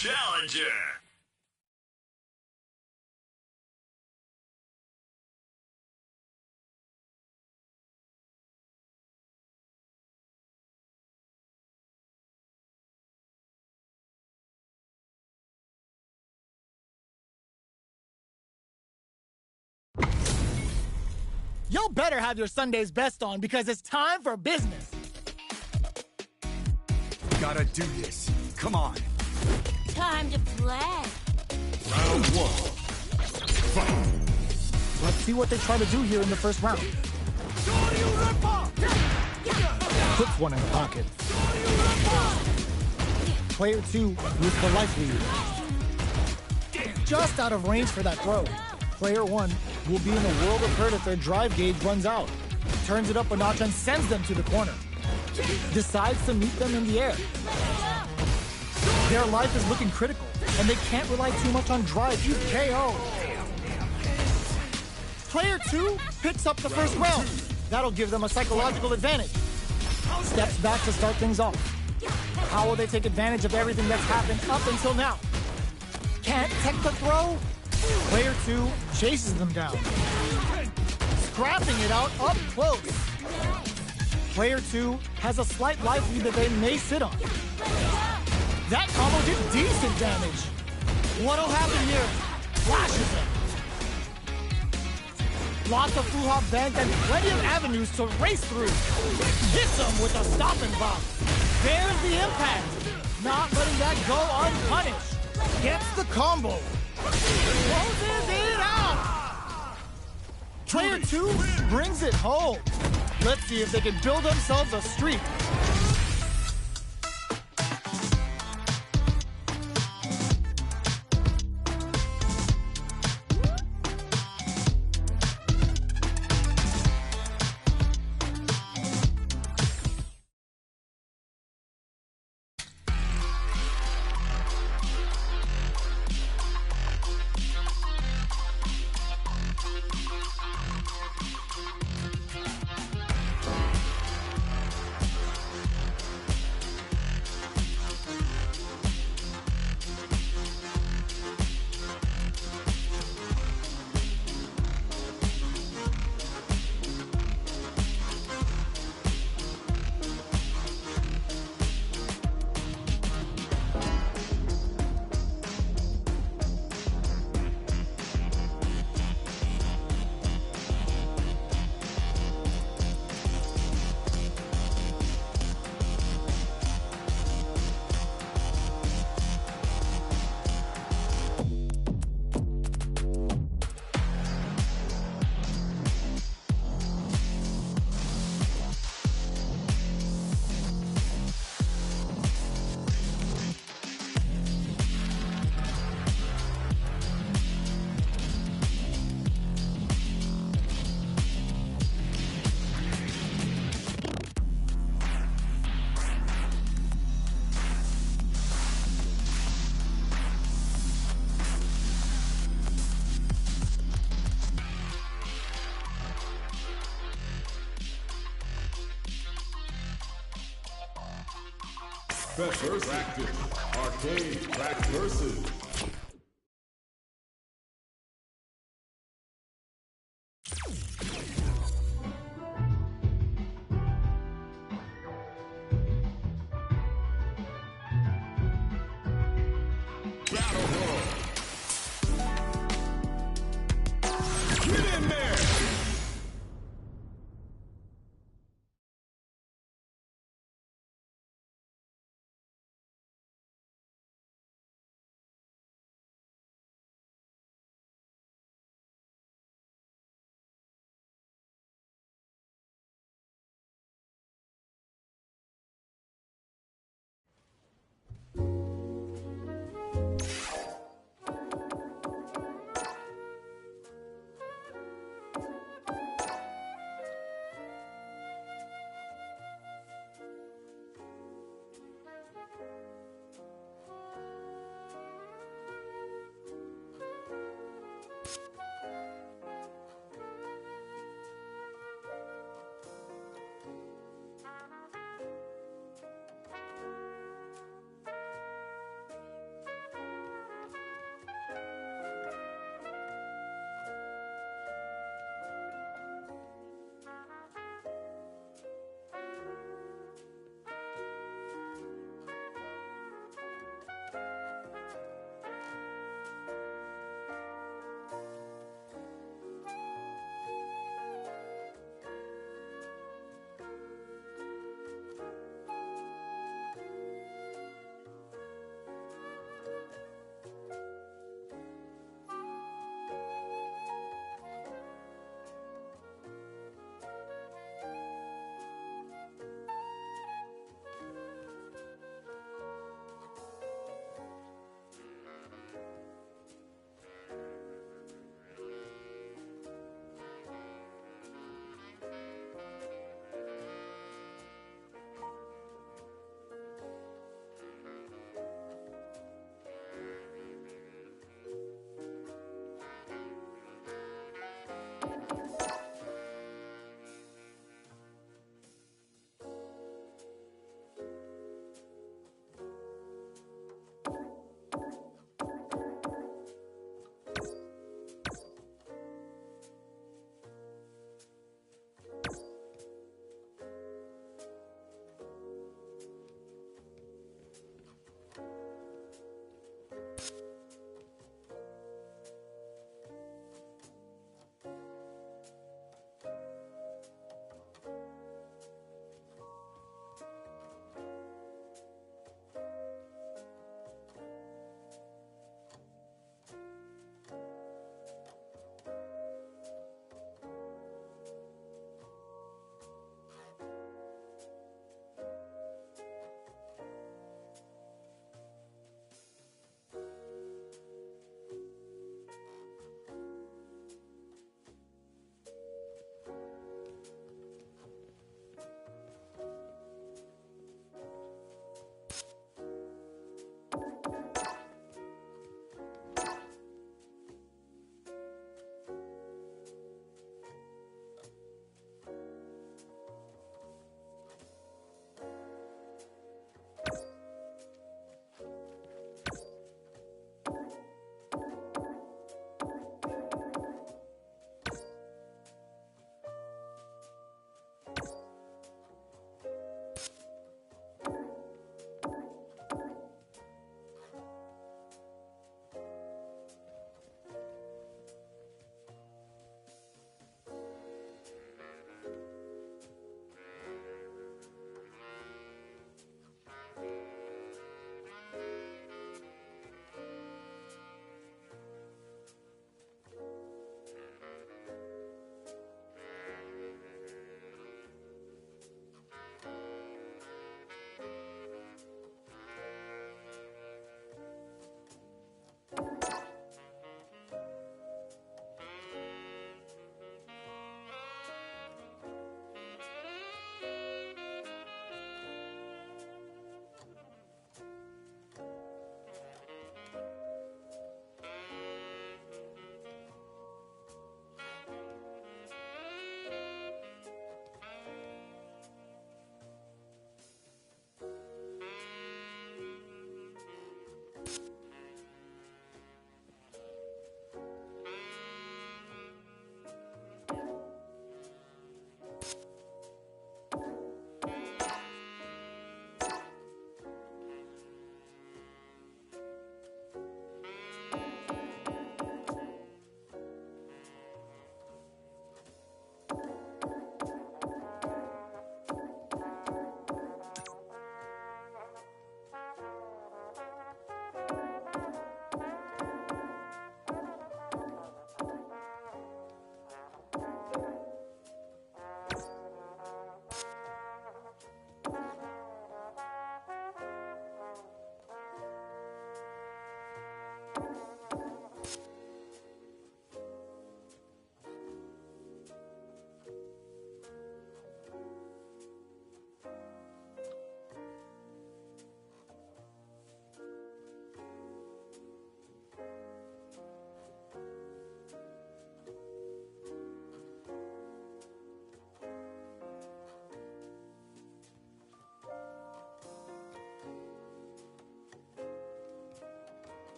challenger. Y'all better have your Sunday's best on because it's time for business. Gotta do this. Come on. Time to play. Round one. Fight. Let's see what they try to do here in the first round. Puts one in the pocket. Player 2 with the life lead. Just out of range for that throw. Player 1 will be in a world of hurt if their drive gauge runs out. Turns it up a notch and sends them to the corner. Decides to meet them in the air. Their life is looking critical, and they can't rely too much on drive. You KO. Player 2 picks up the first round. That'll give them a psychological advantage. Steps back to start things off. How will they take advantage of everything that's happened up until now? Can't tech the throw? Player 2 chases them down. Scrapping it out up close. Player 2 has a slight life lead that they may sit on. That combo did decent damage. What'll happen here? Flashes him. Lots of foo-hop bank and plenty of avenues to race through. Hits him with a stop and pop. There's the impact. Not letting that go unpunished. Gets the combo. Closes it out! Player 2 brings it home. Let's see if they can build themselves a streak. Versus. Practice. Arcade. Track versus. Battle Roll. Get in there.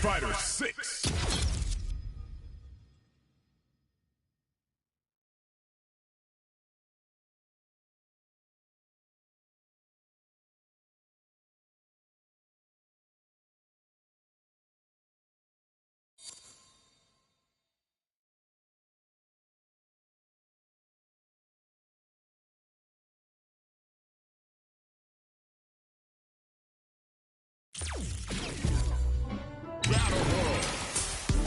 Fighter 6. Battle Roll.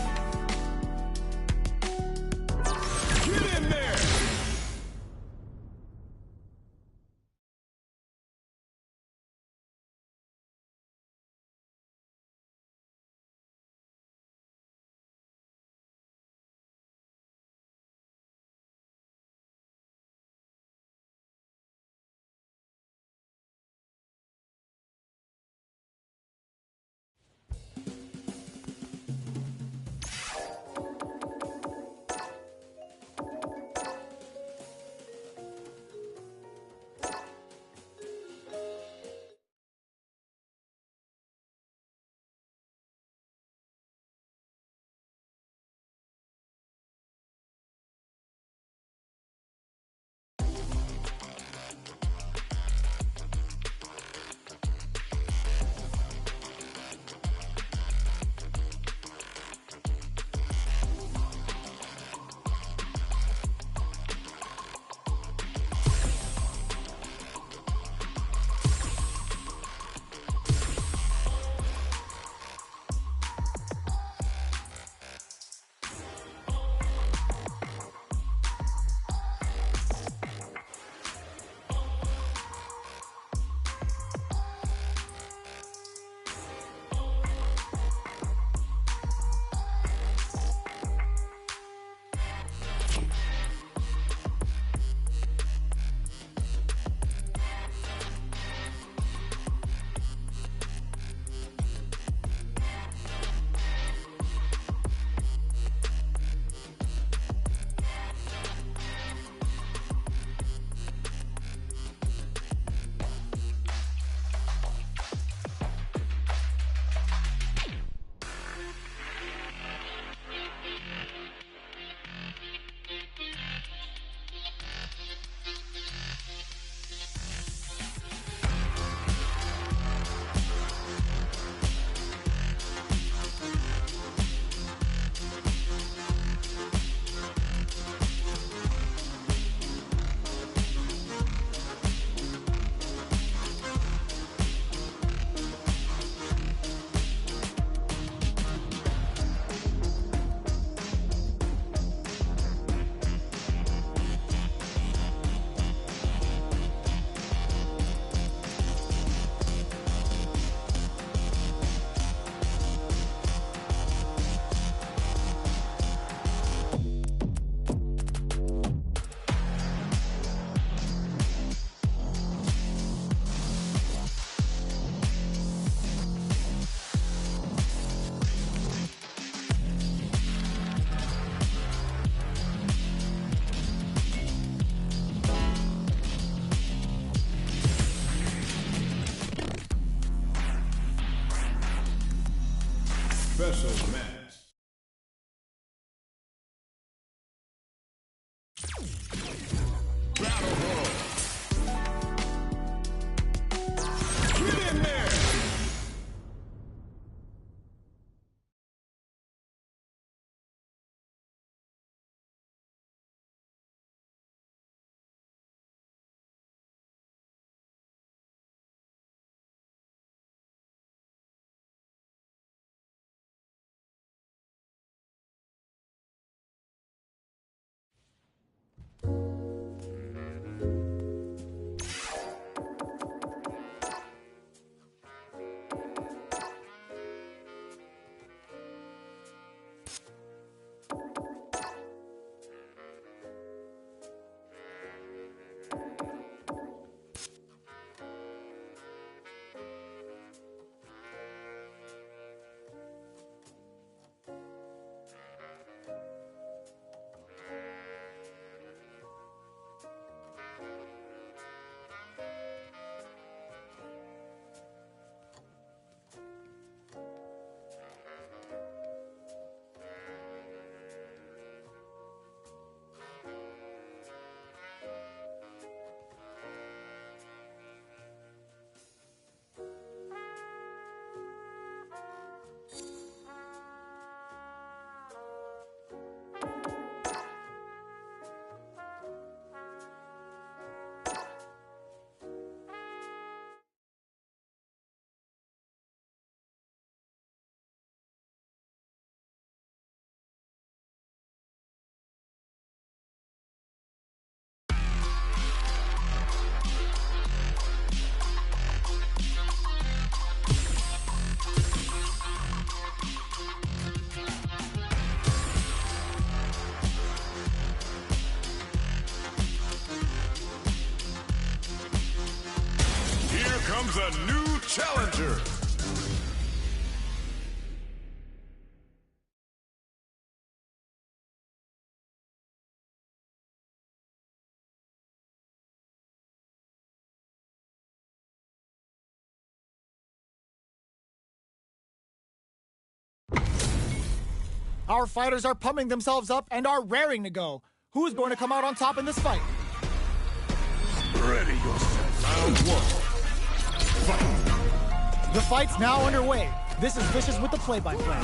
special match. Battle Roll. Get in there! Comes a new challenger. Our fighters are pumping themselves up and are raring to go. Who's going to come out on top in this fight? Ready yourself. Round one. Fight. The fight's now underway. This is Vicious with the play-by-play.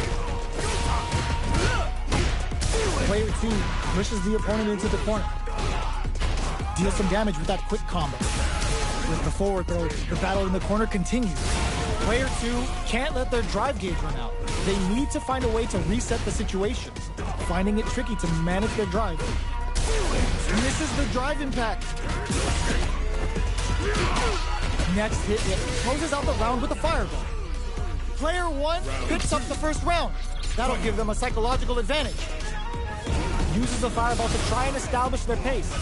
Player 2 pushes the opponent into the corner. Deals some damage with that quick combo. With the forward throw, the battle in the corner continues. Player 2 can't let their drive gauge run out. They need to find a way to reset the situation, finding it tricky to manage their drive. Misses the drive impact. Next hit closes out the round with a fireball. Player 1 picks up the first round. That'll give them a psychological advantage. Uses the fireball to try and establish their pace.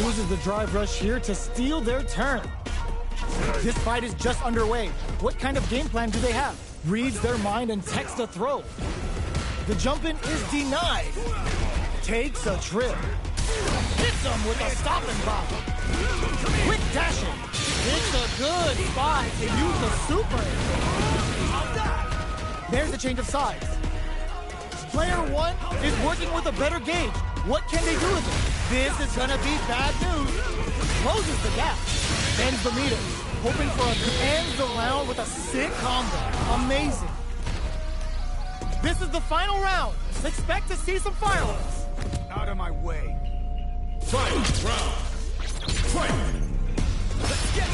Uses the drive rush here to steal their turn. This fight is just underway. What kind of game plan do they have? Reads their mind and texts a throw. The jump-in is denied. Takes a trip. Hits him with a stopping block. Quick dashing. It's a good spot to use the super. There's a change of sides. Player 1 is working with a better gauge. What can they do with it? This is gonna be bad news. Closes the gap. Bends the meter. Hoping for a ends the round with a sick combo. Amazing. This is the final round. Expect to see some fireworks. Out of my way. Fight round. Fight. Let's get it.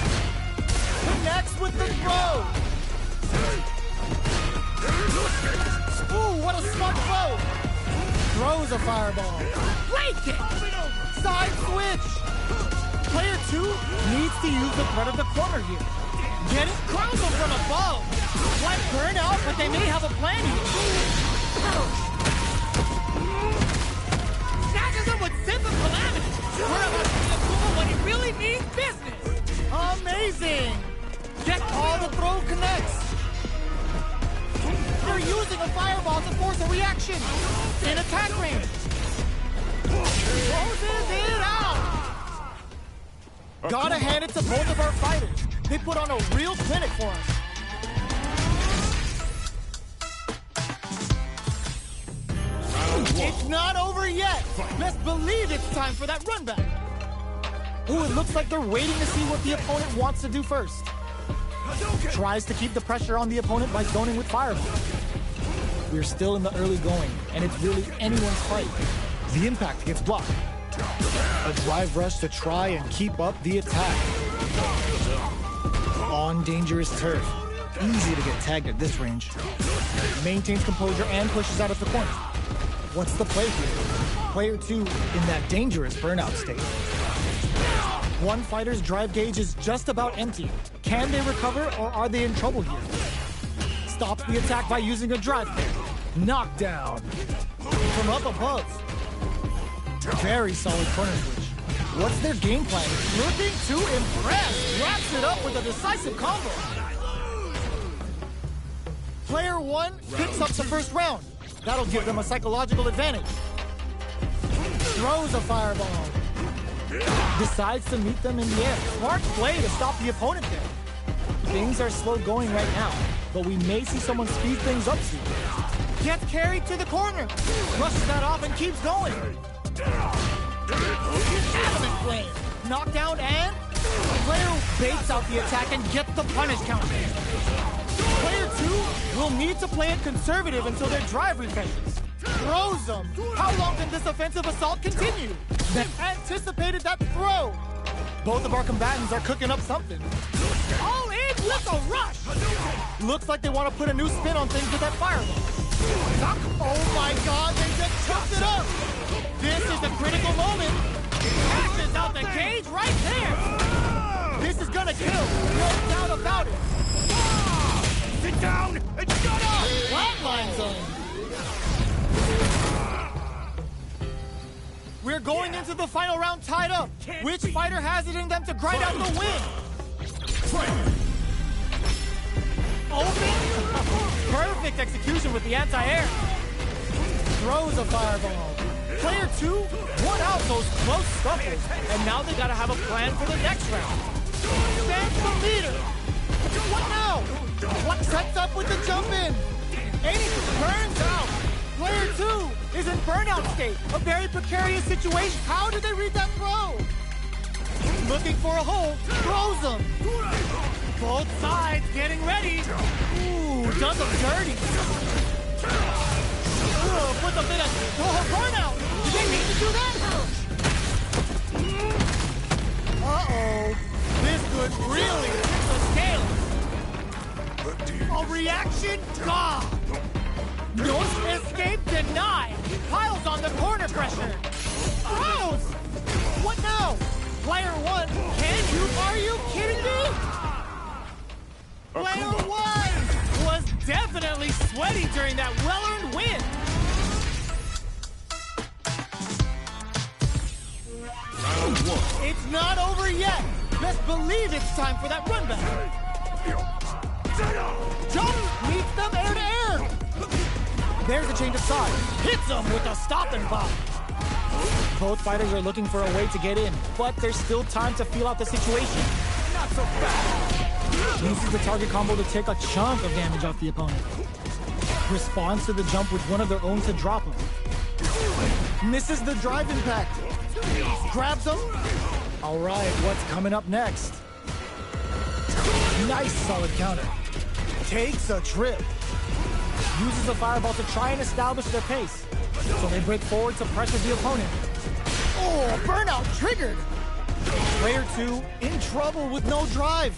Connects with the throw. Ooh, what a smart throw. Throws a fireball. Break it. Side switch. Player 2 needs to use the threat of the corner here. Get it? Crowns them from above. One burn out, but they may have a plan here. Snatches him with Sip and Calamity. We're about to see a Kuma when he really means business. Amazing. Get all the throw connects. They're using a fireball to force a reaction. In attack range. Closes it out. Gotta hand it to both of our fighters. They put on a real clinic for us. It's not over yet. Let's believe it's time for that run back. Ooh, it looks like they're waiting to see what the opponent wants to do first. Tries to keep the pressure on the opponent by zoning with Fireball. We're still in the early going, and it's really anyone's fight. The impact gets blocked. A drive rush to try and keep up the attack. On dangerous turf. Easy to get tagged at this range. Maintains composure and pushes out of the corner. What's the play here? Player 2 in that dangerous burnout state. One fighter's drive gauge is just about empty. Can they recover, or are they in trouble here? Stops the attack by using a drive kick. Knockdown. From up above. Very solid corner switch. What's their game plan? Looking to impress. Wraps it up with a decisive combo. Player 1 picks up the first round. That'll give them a psychological advantage. Throws a fireball. Decides to meet them in the air. Smart play to stop the opponent there. Things are slow going right now, but we may see someone speed things up soon. Gets carried to the corner. Rushes that off and keeps going. Adamant flame. Knockdown and player baits out the attack and gets the punish counter. Player 2 will need to play it conservative until their drive refreshes. Throws them. How long can this offensive assault continue? They anticipated that throw. Both of our combatants are cooking up something. All in with a rush. Looks like they want to put a new spin on things with that fireball. Oh my God, they just chopped it up. This is the critical moment. Passes out the cage right there. This is gonna kill. No doubt about it. Sit down and shut up. Flatline zone. We're going into the final round tied up. Which fighter has it in them to grind out the win? Open. Perfect execution with the anti-air. Throws a fireball. Player 2 won out those close scuffles, and now they gotta have a plan for the next round. Stands the leader. What now? What sets up with the jump in? And he burns out. Player 2 is in burnout state, a very precarious situation. How did they read that throw? Looking for a hole, throws them. Both sides getting ready. Ooh, does them dirty. Ooh, puts them in a burnout. Did they mean to do that? Uh-oh. This could really tip the scales. A reaction? God. No escape denied. Piles on the corner pressure. Gross! What now? Player 1, are you kidding me? Player 1 was definitely sweaty during that well-earned win. Round 1. It's not over yet. Let's believe it's time for that run back. Jump meets them air to air. There's a change of side. Hits them with a stop and pop. Both fighters are looking for a way to get in, but there's still time to feel out the situation. Not so fast. Uses the target combo to take a chunk of damage off the opponent. Responds to the jump with one of their own to drop him. Misses the drive impact. Grabs him. All right, what's coming up next? Nice solid counter. Takes a trip. Uses a fireball to try and establish their pace. So they break forward to pressure the opponent. Oh, burnout triggered. Player 2 in trouble with no drive.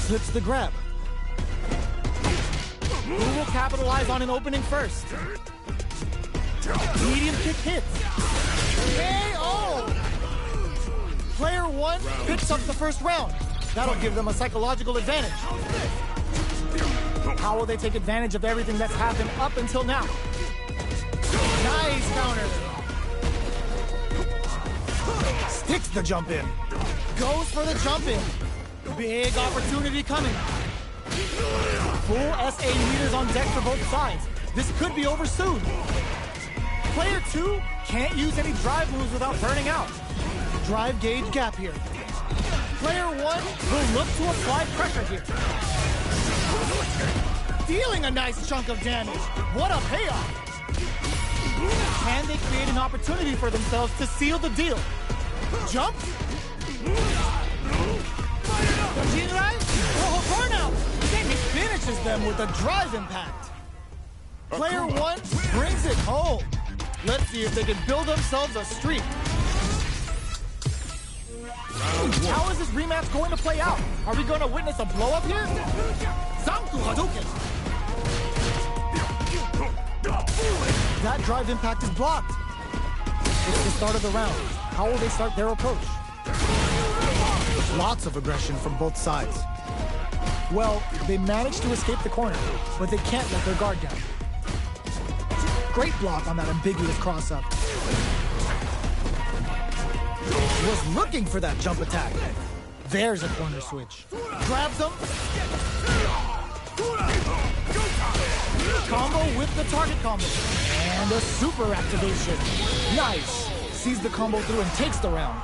Slips the grab. Who will capitalize on an opening first? Medium kick hits. KO! Player 1 picks up the first round. That'll give them a psychological advantage. How will they take advantage of everything that's happened up until now? Nice counter. Sticks the jump in. Goes for the jump in. Big opportunity coming. Full SA meters on deck for both sides. This could be over soon. Player 2 can't use any drive moves without burning out. Drive gauge gap here. Player 1 will look to apply pressure here. dealing a nice chunk of damage. What a payoff. Can they create an opportunity for themselves to seal the deal? Jumps? Burnout! He finishes them with a drive impact. Player one brings it home. Let's see if they can build themselves a streak. How is this rematch going to play out? Are we going to witness a blow-up here? Zanku Hadouken! That drive impact is blocked. It's the start of the round. How will they start their approach? Lots of aggression from both sides. Well, they managed to escape the corner, but they can't let their guard down. Great block on that ambiguous cross-up. Was looking for that jump attack. There's a corner switch. Grabs him. Combo with the target combo. And a super activation. Nice. Sees the combo through and takes the round.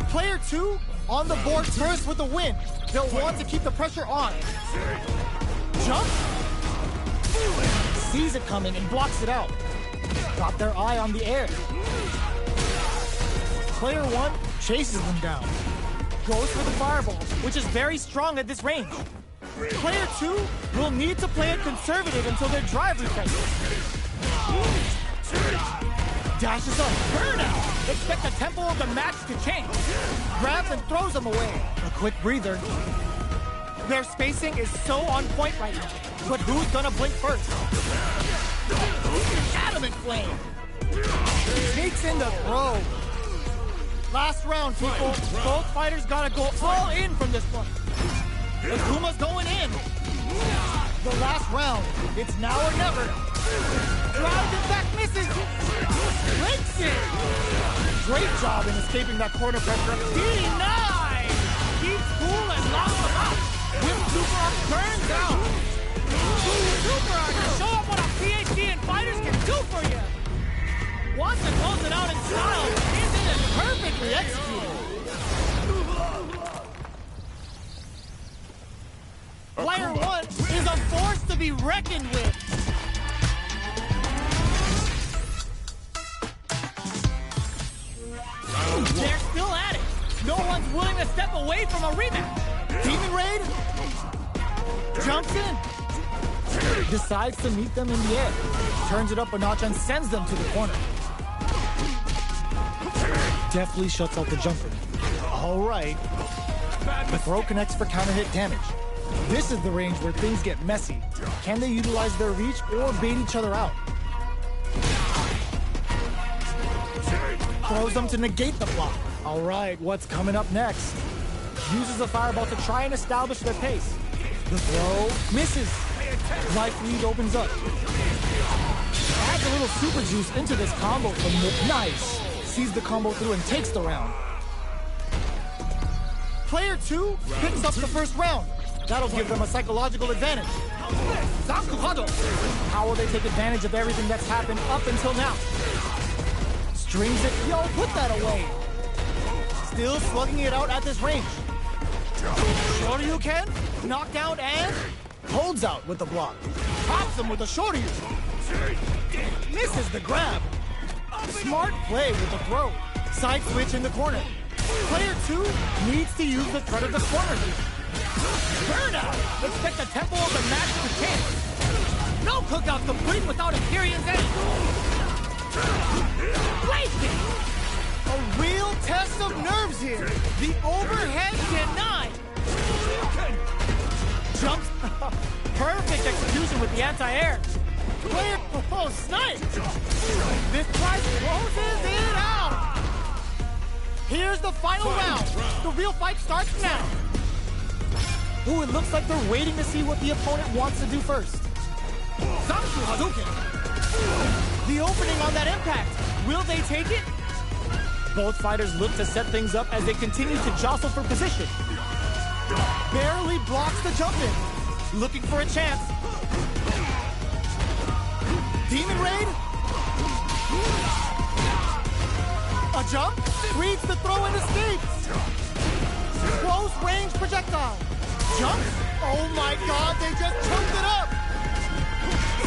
Player two on the board first with the win. They'll want to keep the pressure on. Jump. Sees it coming and blocks it out. Got their eye on the air. Player one chases them down. Goes for the fireball, which is very strong at this range. Player two will need to play it conservative until their drive refreshes. Dashes up. Burnout! Expect the tempo of the match to change. Grabs and throws them away. A quick breather. Their spacing is so on point right now. But who's gonna blink first? Adamant flame! Sneaks in the throw. Last round, people. Both fighters gotta go all in from this point. The Kuma's going in. The last round. It's now or never. Drives it back, misses. Breaks it. Great job in escaping that corner pressure. D9! Keeps cool and locks him out. Whip super up, burns out. Super art to show up what a PhD in fighters can do for you. Wants to close it out in style. Isn't it perfectly executed? Player one is a force to be reckoned with. They're still at it. No one's willing to step away from a rematch. Demon Raid jumps in. Decides to meet them in the air. Turns it up a notch and sends them to the corner. Deftly shuts out the jumper. All right. The throw connects for counter hit damage. This is the range where things get messy. Can they utilize their reach or bait each other out? Throws them to negate the block. All right, what's coming up next? Uses a fireball to try and establish their pace. The throw misses. Life lead opens up. Adds a little super juice into this combo from the nice. Sees the combo through and takes the round. Player two picks up the first round. That'll give them a psychological advantage. Zanku Hado. How will they take advantage of everything that's happened up until now? Strings it. Yo, put that away. Still slugging it out at this range. Shoryuken, knockdown and holds out with the block. Pops him with the Shoryu. Misses the grab. Smart play with the throw. Side switch in the corner. Player two needs to use the threat of the corner here. Burnout! Expect the tempo of the match to change. No cookout complete without a Kyrion's end. Wasted! A real test of nerves here. The overhead denied. Jumps. Perfect execution with the anti-air. Player proposed snipe. This price closes it out. Here's the final round. The real fight starts now. Ooh, it looks like they're waiting to see what the opponent wants to do first. Zanku Hadouken! The opening on that impact. Will they take it? Both fighters look to set things up as they continue to jostle for position. Barely blocks the jump in. Looking for a chance. Demon Raid? A jump? Reads the throw and escapes. Close range projectile. Jump? Oh my god, they just choked it up!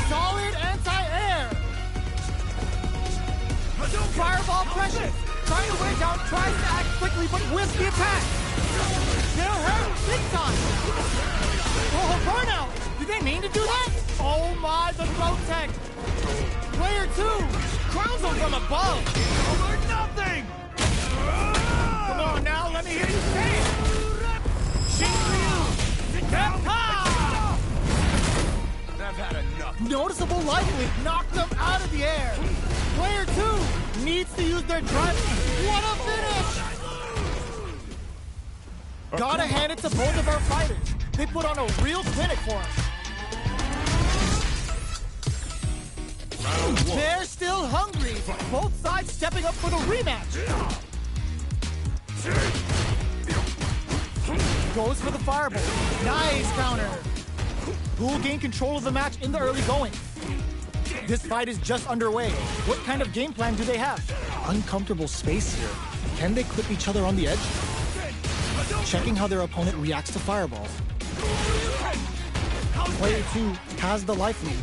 Solid anti-air! Fireball pressure! Trying to wear down, tries to act quickly, but whiffs the attack! They're hurt big time! Oh, burnout! Did they mean to do that? Oh my, the throw tech! Player 2 crowns them from above! Over nothing! Come on now, let me hear you say it! I've had enough. Noticeable life leak knocked them out of the air. Player 2 needs to use their drive. What a finish! Gotta hand it to both of our fighters. They put on a real clinic for us. They're still hungry. Both sides stepping up for the rematch. Goes for the fireball. Nice counter. Who will gain control of the match in the early going? This fight is just underway. What kind of game plan do they have? Uncomfortable space here. Can they clip each other on the edge? Checking how their opponent reacts to fireballs. Player 2 has the life lead.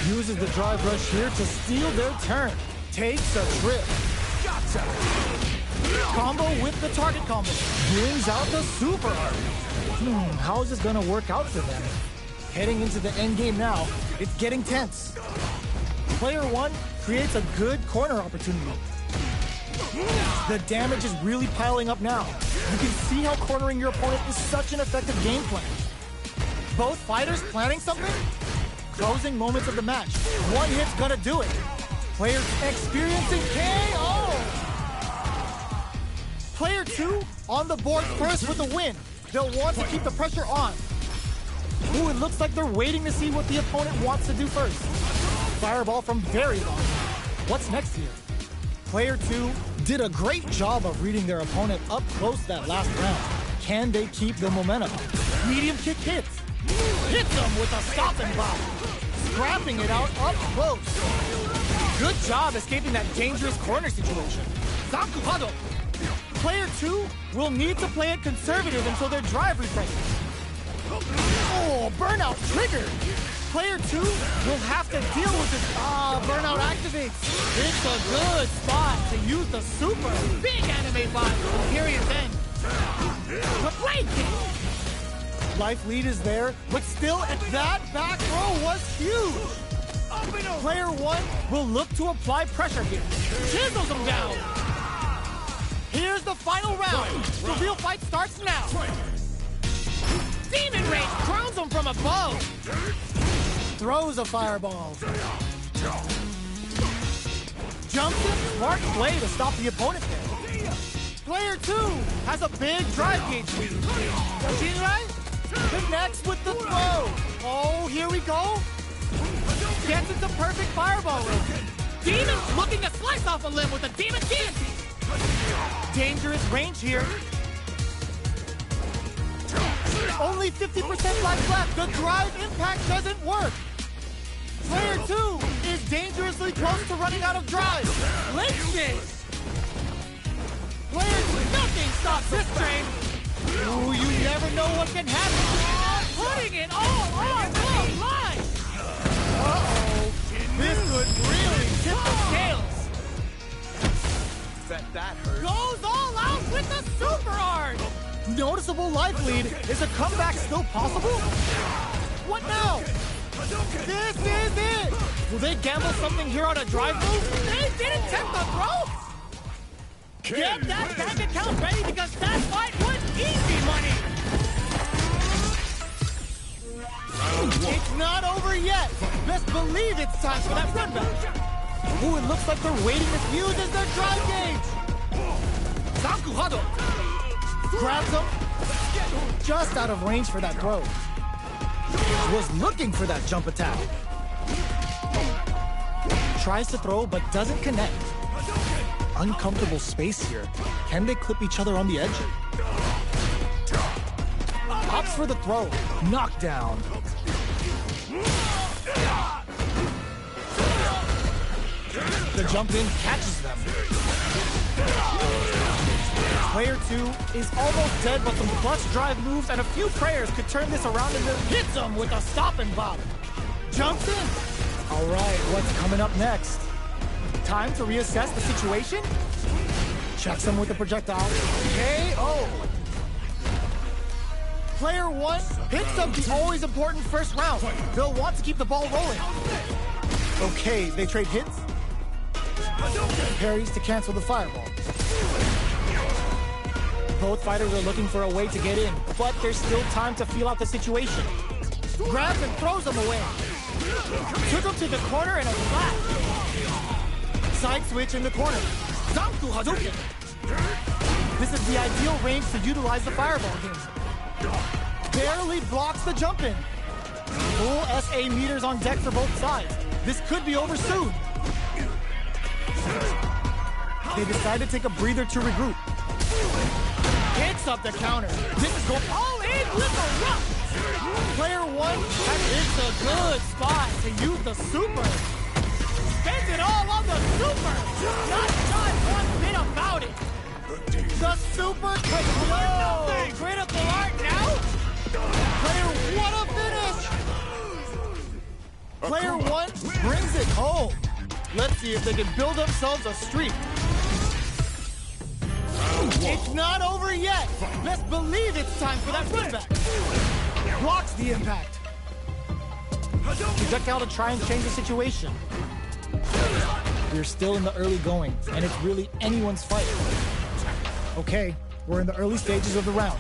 Uses the drive rush here to steal their turn. Takes a trip. Gotcha. Combo with the target combo. Brings out the super art. How is this gonna work out for them? Heading into the end game now, it's getting tense. Player 1 creates a good corner opportunity. The damage is really piling up now. You can see how cornering your opponent is such an effective game plan. Both fighters planning something? Closing moments of the match. One hit's gonna do it. Players experiencing KO! Player 2 on the board first with a win. They'll want to keep the pressure on. Ooh, it looks like they're waiting to see what the opponent wants to do first. Fireball from very long. What's next here? Player 2 did a great job of reading their opponent up close that last round. Can they keep the momentum? Medium kick hits. Hits them with a stop and block. Scrapping it out up close. Good job escaping that dangerous corner situation. Zakuhado. Player 2 will need to play it conservative until their drive refreshes. Oh, burnout triggered. Player 2 will have to deal with this. Burnout activates. It's a good spot to use the super. Big anime vibe. Period then. The blade kick. Life lead is there, but still, that back row was huge. Player 1 will look to apply pressure here. Chisels him down. Here's the final round. The real fight starts now. Demon Rage crowns him from above. Throws a fireball. Jumps in, smart play to stop the opponent there. Player 2 has a big drive gauge lead. Yoshinrai connects with the throw. Oh, here we go. Gets into perfect fireball room. Demon looking to slice off a limb with a demon guillotine. Dangerous range here. Only 50% life left. The drive impact doesn't work. Player 2 is dangerously close to running out of drive. Lynches. Player 2, nothing stops this train. Ooh, you never know what can happen. Putting it all on the line. Uh-oh. This could really tip the scales. Bet that hurt. Goes all out with the super art. Noticeable life lead. Is a comeback still possible? What now? This is it. Will they gamble something here on a drive move? They didn't tempt the throw. Get that bank account ready because that fight was easy money. It's not over yet. Best believe it's time for that run back. Ooh, it looks like they're waiting to fuse as their drive gauge. Zakuhado. Grabs him. Just out of range for that throw. Was looking for that jump attack. Tries to throw, but doesn't connect. Uncomfortable space here. Can they clip each other on the edge? Opts for the throw. Knockdown. The jump in catches them. Player 2 is almost dead, but some clutch drive moves and a few prayers could turn this around and hits him with a stop and bop. Jumps in. All right, what's coming up next? Time to reassess the situation? Checks him with the projectile. KO. Player 1 picks up the always important first round. They'll want to keep the ball rolling. Okay, they trade hits. Parries to cancel the fireball. Both fighters are looking for a way to get in, but there's still time to feel out the situation. Grabs and throws him away. Took him to the corner and a flat. Side switch in the corner. Zanku Hadouken. This is the ideal range to utilize the fireball game. Barely blocks the jump in. Full SA meters on deck for both sides. This could be over soon. They decide to take a breather to regroup. Hits up the counter. This is going all in with a rock. Player 1 has hit a good spot to use the super. Spends it all on the super. Not shy one bit about it. The super could blow. Critical art now. Player 1 a finish. Player 1 brings it home. Let's see if they can build themselves a streak. It's not over yet. Best believe it's time for that run back. Blocks the impact. Projectile to try and change the situation. We're still in the early going, and it's really anyone's fight. Okay, we're in the early stages of the round.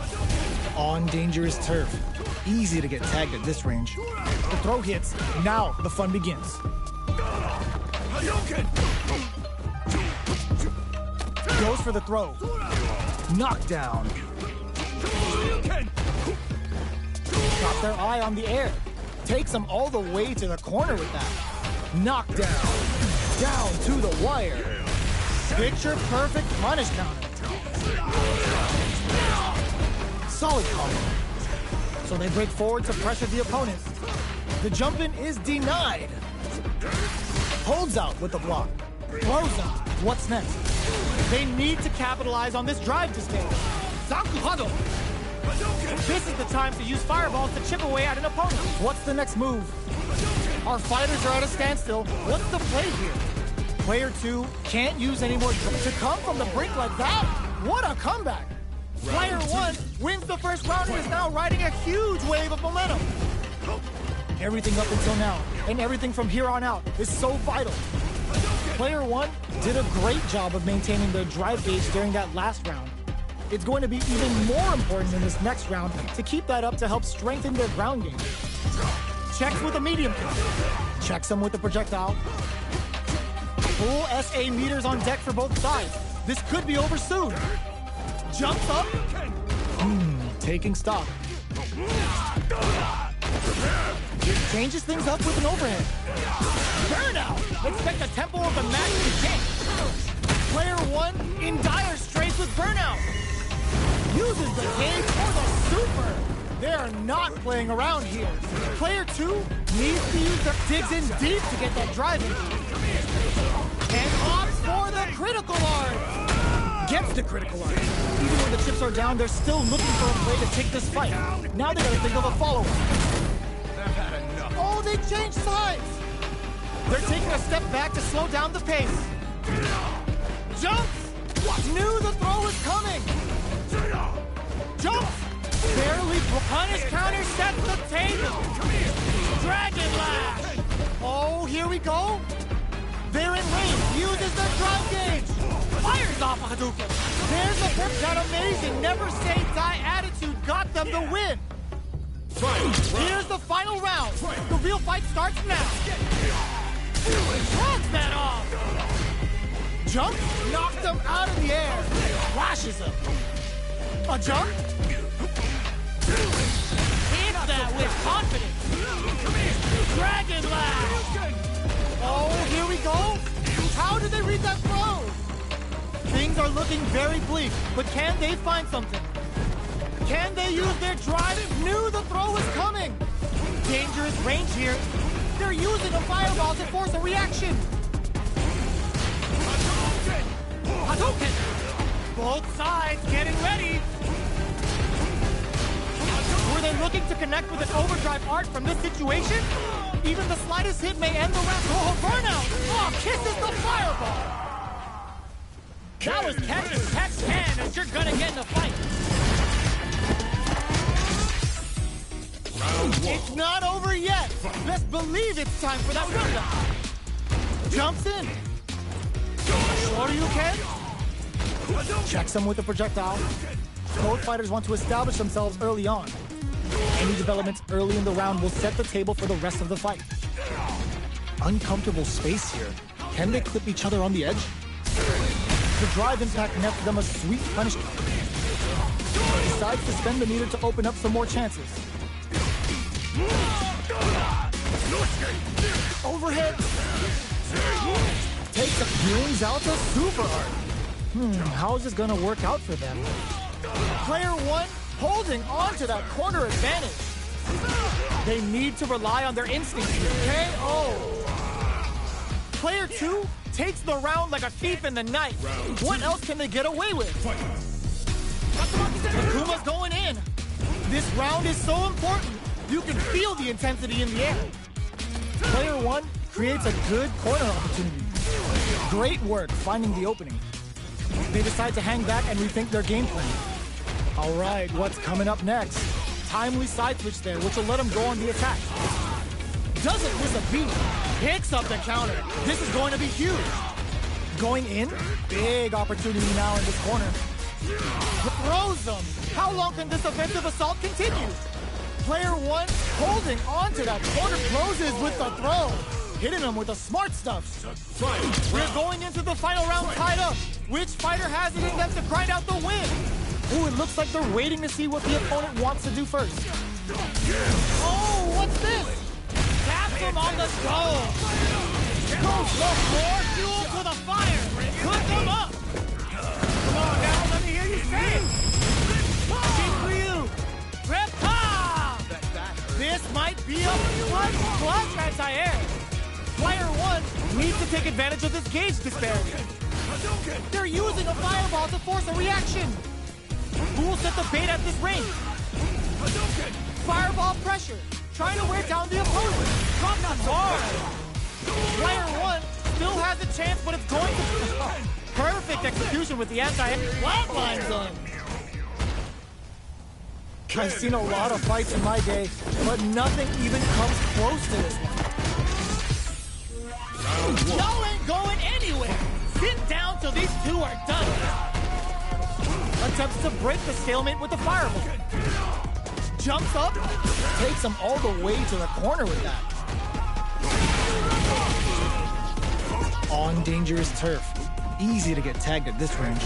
On dangerous turf. Easy to get tagged at this range. The throw hits. Now the fun begins. Goes for the throw. Knockdown. Got their eye on the air. Takes them all the way to the corner with that. Knockdown. Down to the wire. Picture perfect punish counter. Solid combo. So they break forward to pressure the opponent. The jump in is denied. Holds out with the block. Throws out. What's next? They need to capitalize on this drive to stay. Zanku Hado. This is the time to use fireballs to chip away at an opponent. What's the next move? Our fighters are at a standstill. What's the play here? Player 2 can't use any more to come from the brink like that. What a comeback. Player 1 wins the first round and is now riding a huge wave of momentum. Everything up until now, and everything from here on out, is so vital. Player 1 did a great job of maintaining their drive gauge during that last round. It's going to be even more important in this next round to keep that up to help strengthen their ground game. Checks with a medium kick. Checks them with the projectile. Full SA meters on deck for both sides. This could be over soon. Jumps up. Taking stock. Changes things up with an overhead. Burnout! Expect the tempo of the match to change. Player 1 in dire straits with burnout. Uses the cage for the super. They are not playing around here. Player 2 needs to use the digs in deep to get that drive in. And opts for the critical art. Gets the critical art. Even though the chips are down, they're still looking for a way to take this fight. Now they gotta think of a follow-up. Oh, they changed sides! They're taking a step back to slow down the pace. Jumps! Knew the throw was coming! Jumps! Barely punish counter sets the table! Dragon Lash! Oh, here we go! They're in range, uses the drive gauge! Fires off a Hadouken! There's the perp, that amazing never say die attitude got them the win! Here's the final round. The real fight starts now. Shrugs that off. Jump, knocks him out of the air. Flashes him. A jump. Hits that with confidence. Dragon Lash. Oh, here we go. How did they read that throw? Things are looking very bleak, but can they find something? Can they use their drive? Knew the throw was coming. Dangerous range here. They're using a fireball to force a reaction. Hadouken! Both sides getting ready. Were they looking to connect with an overdrive art from this situation? Even the slightest hit may end the round. Oh, burnout! Oh, kisses the fireball! That was catch and catch can as you're gonna get in a fight. It's not over yet. Best believe it's time for that rundown. Jumps in. Sure you can. Checks him with a projectile. Both fighters want to establish themselves early on. Any developments early in the round will set the table for the rest of the fight. Uncomfortable space here. Can they clip each other on the edge? The drive impact nets them a sweet punishment. Decides to spend the meter to open up some more chances. Overhead. Takes the brings out the super art. How is this gonna work out for them? Player one holding on to that corner advantage. They need to rely on their instincts here. KO. Player two takes the round like a thief in the night. What else can they get away with? Akuma's going in. This round is so important. You can feel the intensity in the air. Player one creates a good corner opportunity. Great work finding the opening. They decide to hang back and rethink their game plan. All right, what's coming up next? Timely side switch there, which will let him go on the attack. Doesn't miss a beat. Picks up the counter. This is going to be huge. Going in, big opportunity now in this corner. Throws them. How long can this offensive assault continue? Player one holding on to that corner, closes with the throw. Hitting him with the smart stuff. We're going into the final round tied up. Which fighter has it in them to grind out the win? Ooh, it looks like they're waiting to see what the opponent wants to do first. Oh, what's this? Taps him on the dome. Goes the more fuel to the fire. Cook him up. Come on now, let me hear you say it. Shinryu. Repta. This might be a plus anti-air. Player one needs to take advantage of this gauge disparity. They're using a fireball to force a reaction. Who will set the bait at this range? Fireball pressure, trying to wear down the opponent. Comes hard. Player one still has a chance, but it's going to... Perfect execution with the anti-air. Flatlines on. I've seen a lot of fights in my day, but nothing even comes close to this one. Y'all ain't going anywhere. Sit down till these two are done. Attempts to break the stalemate with the fireball. Jumps up, takes him all the way to the corner with that. On dangerous turf. Easy to get tagged at this range.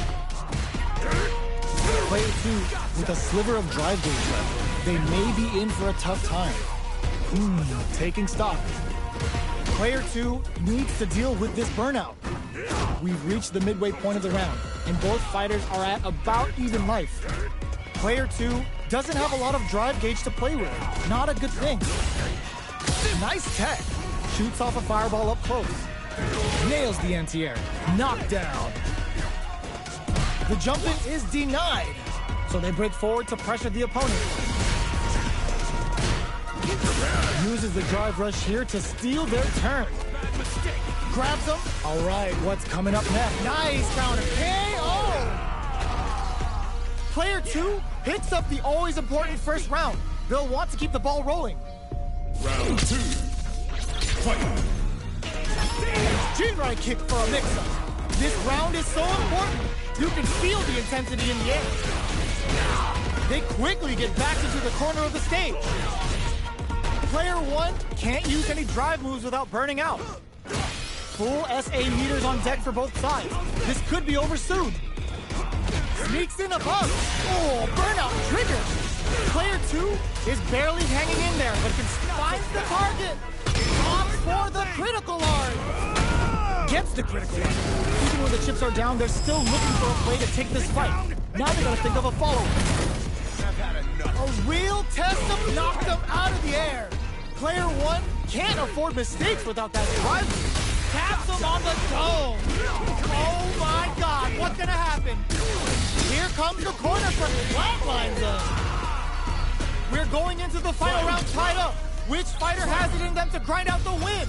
Player two with a sliver of drive gauge left. They may be in for a tough time. Taking stock. Player two needs to deal with this burnout. We've reached the midway point of the round, and both fighters are at about even life. Player two doesn't have a lot of drive gauge to play with. Not a good thing. Nice tech. Shoots off a fireball up close. Nails the anti-air. Knockdown. The jump in is denied, so they break forward to pressure the opponent. Uses the drive rush here to steal their turn. Grabs him. All right, what's coming up next? Nice counter. KO! Player two picks up the always important first round. They'll want to keep the ball rolling. Round two. Fight. Jinrai kick for a mix-up. This round is so important. You can feel the intensity in the air. They quickly get back into the corner of the stage. Player one can't use any drive moves without burning out. Full SA meters on deck for both sides. This could be over soon. Sneaks in above. Oh, burnout trigger. Player two is barely hanging in there, but finds the target. Opts for the critical art. Gets the critical art. Even when the chips are down, they're still looking for a play to take this fight. Now they gotta think of a follow-up. A real test of knocked them out of the air. Player one can't afford mistakes without that drive. Taps him on the dome. Oh my God, what's gonna happen? comes the corner from flatlines them. We're going into the final round tied up. Which fighter has it in them to grind out the win?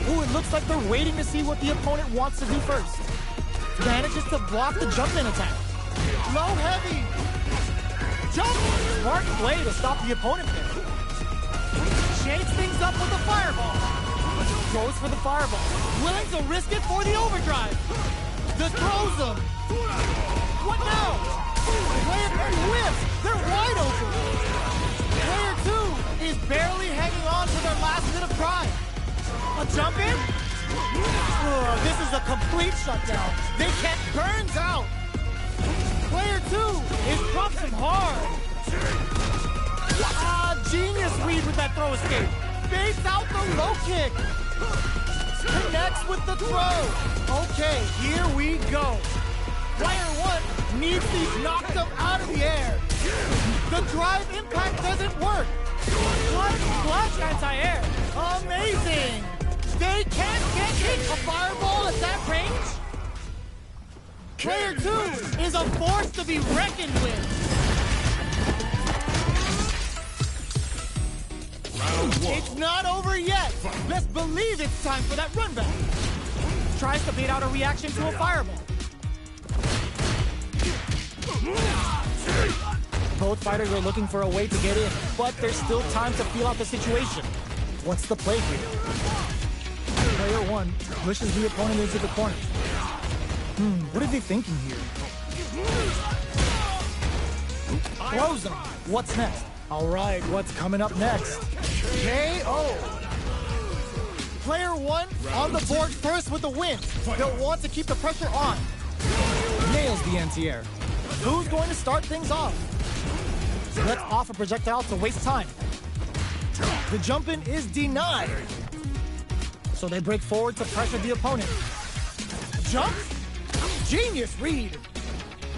Ooh, it looks like they're waiting to see what the opponent wants to do first. Manages to block the jump-in attack. Low heavy. Jump! Smart play to stop the opponent there. Shakes things up with the fireball. Goes for the fireball. Willing to risk it for the overdrive. Just throws them. What now? Player 3 whiffs. They're wide open. Player 2 is barely hanging on to their last bit of drive. A jump in? This is a complete shutdown. They can't. Burns out. Player 2 is drops him hard. Genius read with that throw escape. Baits out the low kick. Connects with the throw. Okay, here we go. Player 1 needs these knocked up out of the air. The drive impact doesn't work. What flash anti-air. Amazing. They can't get hit. A fireball at that range? Player 2 is a force to be reckoned with. It's not over yet. Let's believe it's time for that run back. Tries to bait out a reaction to a fireball. Both fighters are looking for a way to get in, but there's still time to feel out the situation. What's the play here? Player 1 pushes the opponent into the corner. What are they thinking here? Throws him. What's next? All right, what's coming up next? KO. Player 1 on the board first with the win. They'll want to keep the pressure on. Nails the anti-air. Who's going to start things off? Let's off a projectile to waste time. The jump-in is denied. So they break forward to pressure the opponent. Jump? Genius read.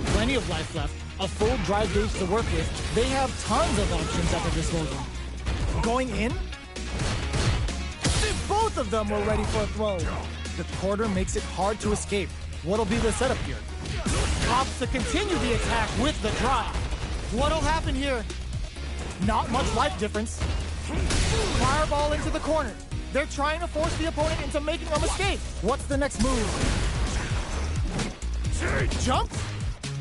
Plenty of life left. A full drive gauge to work with. They have tons of options at their disposal. Going in? Both of them were ready for a throw. The quarter makes it hard to escape. What'll be the setup here? Opts to continue the attack with the drive. What'll happen here? Not much life difference. Fireball into the corner. They're trying to force the opponent into making a mistake. What's the next move? Jump?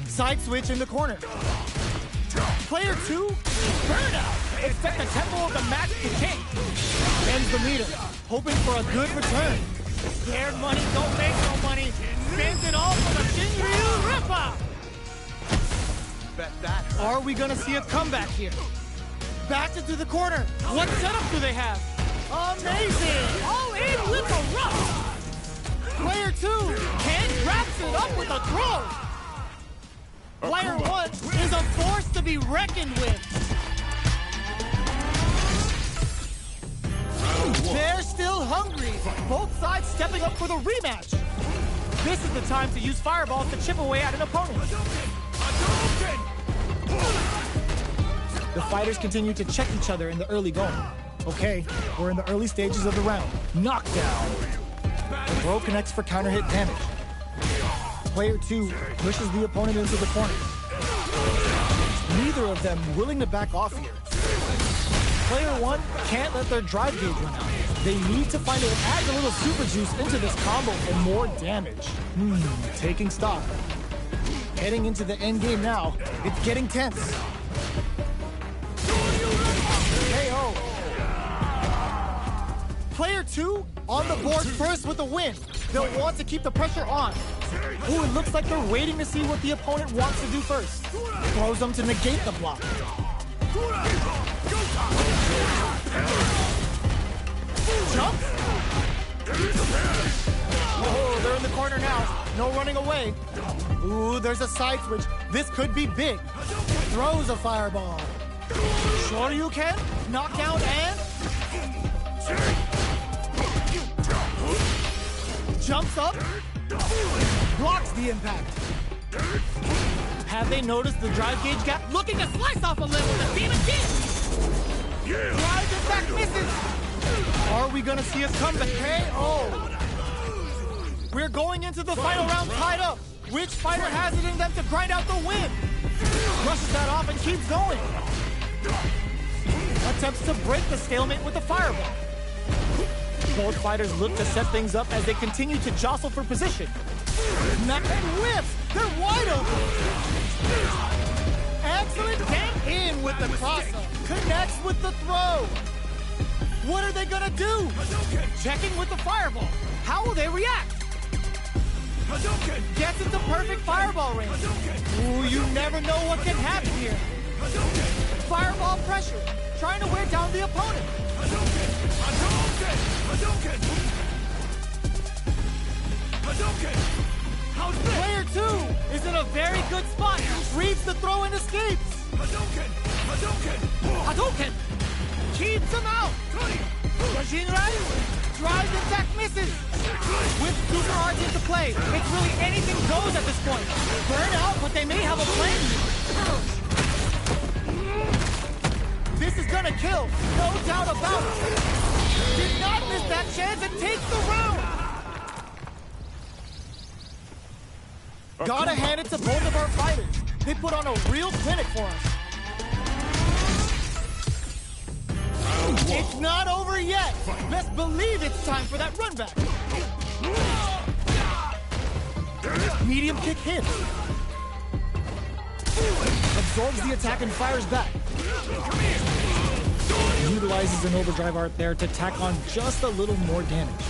Side switch in the corner. Player 2, burnout. Expect the tempo of the match to change. Ends the meter, hoping for a good return. Scared money don't make no money. Spends it all for the Shinryu Ripper. Bet that. Are we gonna see a comeback here? Back into the corner. What setup do they have? Amazing! All in with a rush. Player 2 can't wraps it up with a throw. Player 1 is a force to be reckoned with. They're still hungry. Both sides stepping up for the rematch. This is the time to use fireballs to chip away at an opponent. The fighters continue to check each other in the early going. Okay, we're in the early stages of the round. Knockdown. The throw connects for counter hit damage. Player 2 pushes the opponent into the corner. Neither of them willing to back off here. Player 1 can't let their drive gauge run out. They need to find a way to add a little super juice into this combo for more damage. Taking stock. Heading into the end game now. It's getting tense. KO. Player 2 on the board first with the win. They'll want to keep the pressure on. Ooh, it looks like they're waiting to see what the opponent wants to do first. Throws them to negate the block. Jump? Oh, they're in the corner now. No running away. Ooh, there's a side switch. This could be big. Throws a fireball. Shoryuken, knockdown, and jumps up, blocks the impact. Have they noticed the drive gauge gap? Looking to slice off a limb with a demon kick. Drive impact misses. Are we gonna see a comeback? KO. We're going into the final round tied up. Which fighter has it in them to grind out the win? Brushes that off and keeps going. Attempts to break the stalemate with the fireball. Both fighters look to set things up as they continue to jostle for position. Neck and whips! They're wide open! Excellent get in with the crosser. Connects with the throw. What are they gonna do? Checking with the fireball. How will they react? Gets into perfect fireball range. Ooh, you never know what can happen here. Fireball pressure. Trying to wear down the opponent. Player 2 is in a very good spot. Reads the throw and escapes. Hadouken! Keeps him out. Yajinrai drives attack misses. With super arts into play, it's really anything goes at this point. Burn out, but they may have a plan here. This is gonna kill, no doubt about it. Did not miss that chance and takes the round. Gotta hand it to both of our fighters. They put on a real clinic for us. It's not over yet. Best believe it's time for that run back. Medium kick hits. Absorbs the attack and fires back. Utilizes an overdrive art there to tack on just a little more damage.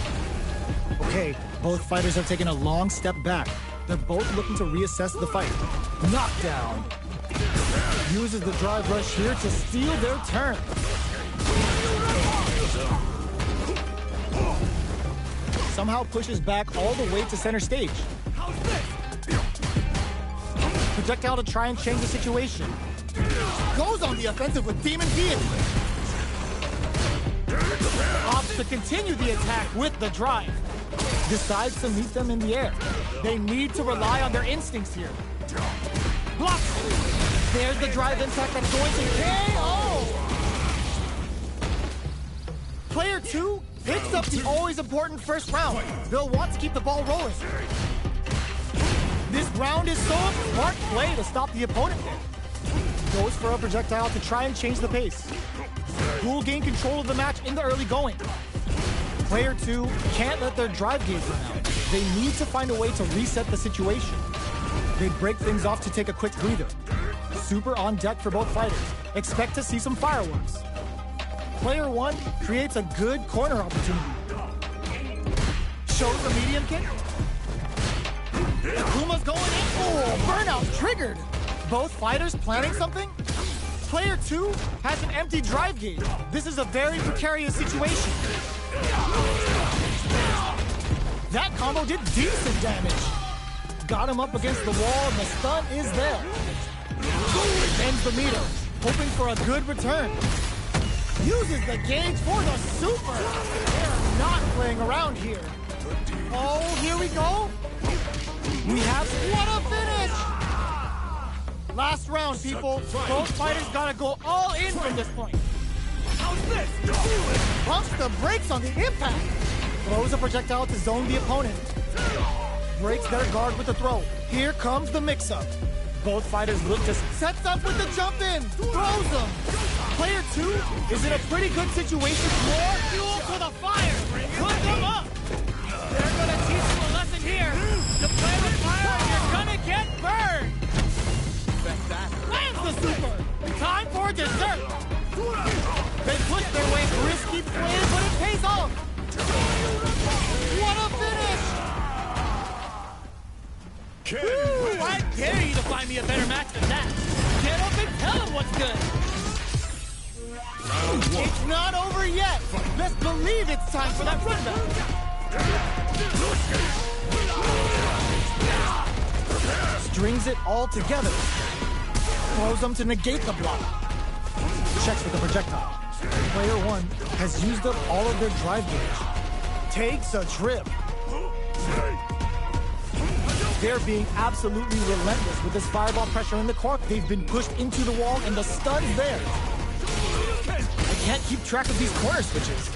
Okay, both fighters have taken a long step back. They're both looking to reassess the fight. Knockdown. Uses the drive rush here to steal their turn. Somehow pushes back all the way to center stage. Projectile to try and change the situation. Goes on the offensive with Demon Deity. Opts to continue the attack with the drive. Decides to meet them in the air. They need to rely on their instincts here. Blocks. There's the drive impact that's going to KO. Player 2 picks up the always important first round. They'll want to keep the ball rolling. This round is so smart play to stop the opponent there. Goes for a projectile to try and change the pace. Will gain control of the match in the early going. Player 2 can't let their drive gauge run out. They need to find a way to reset the situation. They break things off to take a quick breather. Super on deck for both fighters. Expect to see some fireworks. Player 1 creates a good corner opportunity. Shows the medium kick. Akuma's going in. Oh, burnout triggered. Both fighters planning something? Player 2 has an empty drive gauge. This is a very precarious situation. That combo did decent damage. Got him up against the wall and the stun is there. Ends the meter, hoping for a good return. Uses the gauge for the super. They're not playing around here. Oh, here we go. We have what a finish! Last round, people. Both fighters gotta go all in from this point. How's this? Pumps the brakes on the impact. Throws a projectile to zone the opponent. Breaks their guard with the throw. Here comes the mix-up. Both fighters look to sets up with the jump in. Throws them. Player 2 is in a pretty good situation. More fuel to the fire. Put them up. They're gonna teach you a lesson here. To play with fire, you're gonna get burned. Lands the super. Time for dessert. They push their way risky play, but it pays off. What a finish! Ooh, I dare you to find me a better match than that. Get up and tell them what's good. It's not over yet. Best believe it's time for that run back. Strings it all together. Throws them to negate the block. Checks with the projectile. Player 1 has used up all of their drive gauge. Takes a trip. They're being absolutely relentless with this fireball pressure in the corp. They've been pushed into the wall and the stun's there. I can't keep track of these corner switches.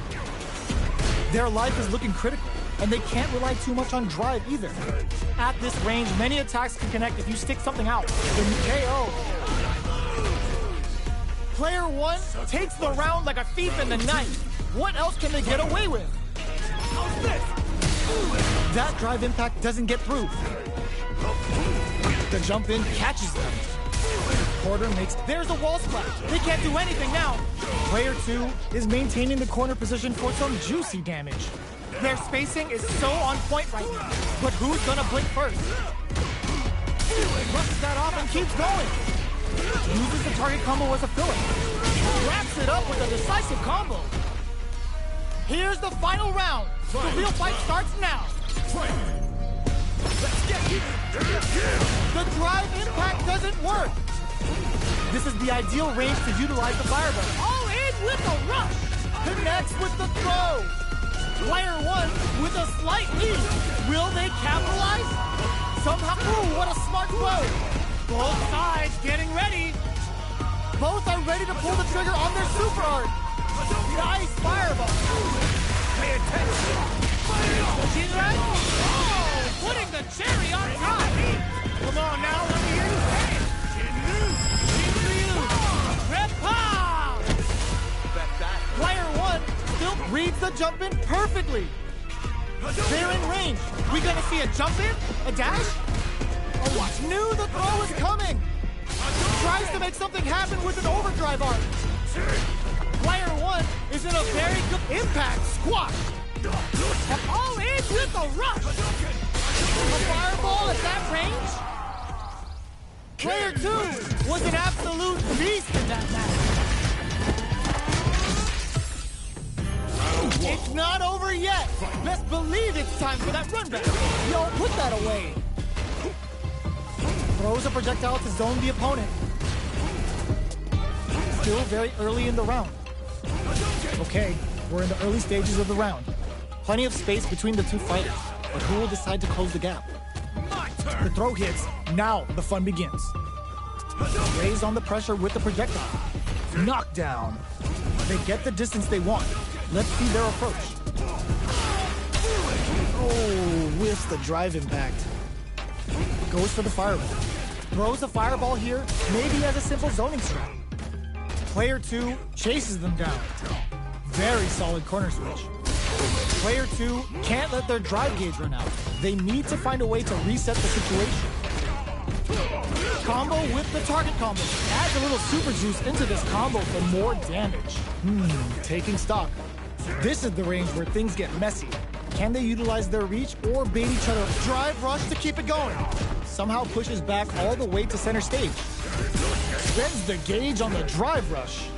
Their life is looking critical. and they can't rely too much on drive either. At this range, many attacks can connect if you stick something out. Then KO. Player 1 takes the round like a thief in the night. What else can they get away with? How's this? That drive impact doesn't get through. The jump in catches them. Quarter makes, there's a wall splash. They can't do anything now. Player 2 is maintaining the corner position for some juicy damage. Their spacing is so on point right now. But who's gonna blink first? Brushes that off and keeps going. Uses the target combo as a filler. Wraps it up with a decisive combo. Here's the final round. The real fight starts now. Let's get it. The drive impact doesn't work. This is the ideal range to utilize the fireball. All in with a rush. Connects with the throw. Player 1 with a slight lead. Will they capitalize? Somehow, ooh, what a smart throw. Both sides getting ready. Both are ready to pull the trigger on their super art. Nice fireball. Pay attention. She's right. Oh, putting the cherry on top. Come on now, let me hear you say it. Player 1 still reads the jump in perfectly. They're in range. We gonna see a jump in? A dash? Oh, knew the throw was coming. Tries to make something happen with an overdrive art. Player 1 is in a very good impact squash. All in with a rush. A fireball at that range? Player 2 was an absolute beast in that match. It's not over yet. Best believe it's time for that run back. Yo, put that away. Throws a projectile to zone the opponent. Still very early in the round. Okay, we're in the early stages of the round. Plenty of space between the two fighters, but who will decide to close the gap? The throw hits. Now the fun begins. Raise on the pressure with the projectile. Knockdown. They get the distance they want. Let's see their approach. Oh, whiffs the drive impact. Goes for the fireball. Throws a fireball here, maybe as a simple zoning strat. Player 2 chases them down. Very solid corner switch. Player 2 can't let their drive gauge run out. They need to find a way to reset the situation. Combo with the target combo. Adds a little super juice into this combo for more damage. Taking stock. This is the range where things get messy. Can they utilize their reach or bait each other? Drive rush to keep it going. Somehow pushes back all the way to center stage. Spends the gauge on the drive rush.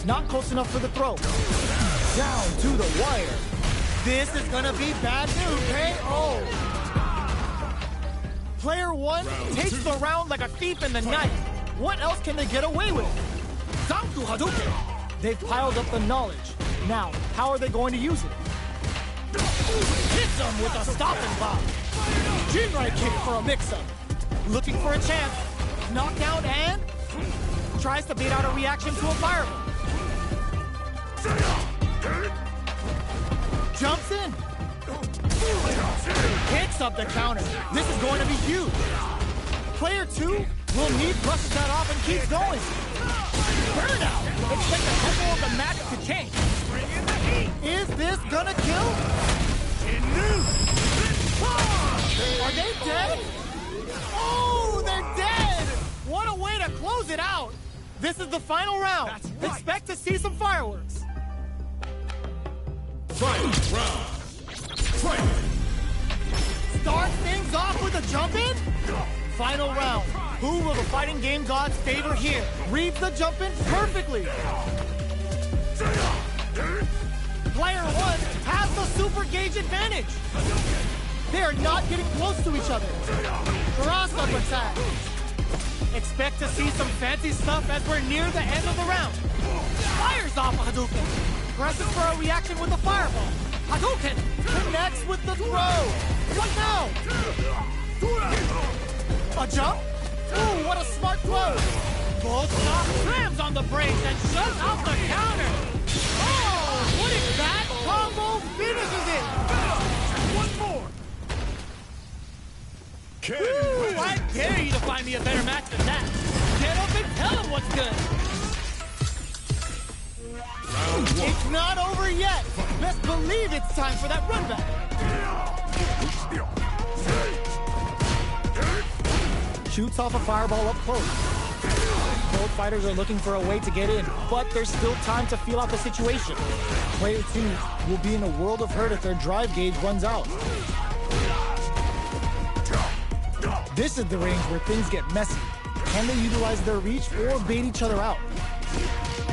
Not close enough for the throw. Down to the wire. This is gonna be bad news, KO. Player 1 takes the round like a thief in the night. What else can they get away with? Down to Hadouken. They've piled up the knowledge. Now, how are they going to use it? Hits them with a stopping bomb. Jinrai kick for a mix-up. Looking for a chance. Knockdown and tries to bait out a reaction to a fireball. Jumps in. Picks up the counter. This is going to be huge. Player 2 will need brushes that off and keeps going. Burnout. Expect the tempo of the match to change. Is this gonna kill? Are they dead? Oh, they're dead! What a way to close it out! This is the final round. Right. Expect to see some fireworks. Final round. Fight! Start things off with a jump in? Final round. Who will the fighting game gods favor here? Reads the jump in perfectly. Player 1 has the super gauge advantage. They are not getting close to each other. Cross-up attack. Expect to see some fancy stuff as we're near the end of the round. Fires off a Hadouken. Presses for a reaction with a fireball. Hadouken connects with the throw. What now? A jump? Ooh, what a smart throw. Both stop slams on the brakes and shuts out the counter. Oh, putting that combo finishes it! One more! Ooh, I dare you to find me a better match than that. Get up and tell him what's good. It's not over yet! Best believe it's time for that run back! Shoots off a fireball up close. Both fighters are looking for a way to get in, but there's still time to feel out the situation. Player 2 will be in a world of hurt if their drive gauge runs out. This is the range where things get messy. Can they utilize their reach or bait each other out?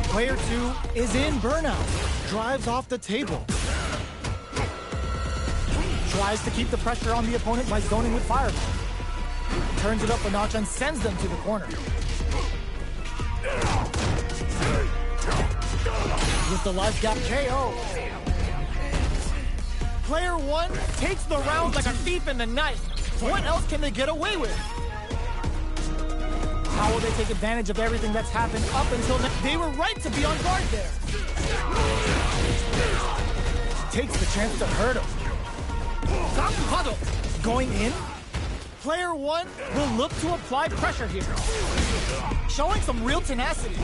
Player 2 is in burnout. Drives off the table. Tries to keep the pressure on the opponent by zoning with fireball. Turns it up a notch and sends them to the corner. With the life gap KO. Player 1 takes the round like a thief in the night. What else can they get away with? How will they take advantage of everything that's happened up until now? They were right to be on guard there. Takes the chance to hurt him. Going in? Player 1 will look to apply pressure here. Showing some real tenacity.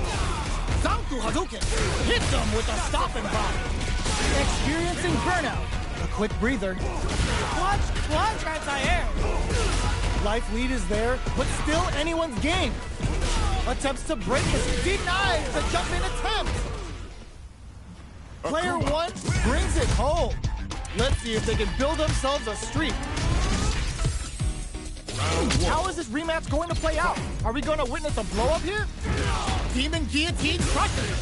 Zanku Hadouken hits them with a stopping bomb. Experiencing burnout. A quick breather. Clutch, anti-air. Life lead is there, but still anyone's game. Attempts to break this. Denies the jump in attempt. Player 1 brings it home. Let's see if they can build themselves a streak. How is this rematch going to play out? Are we going to witness a blow-up here? Demon Guillotine crusher.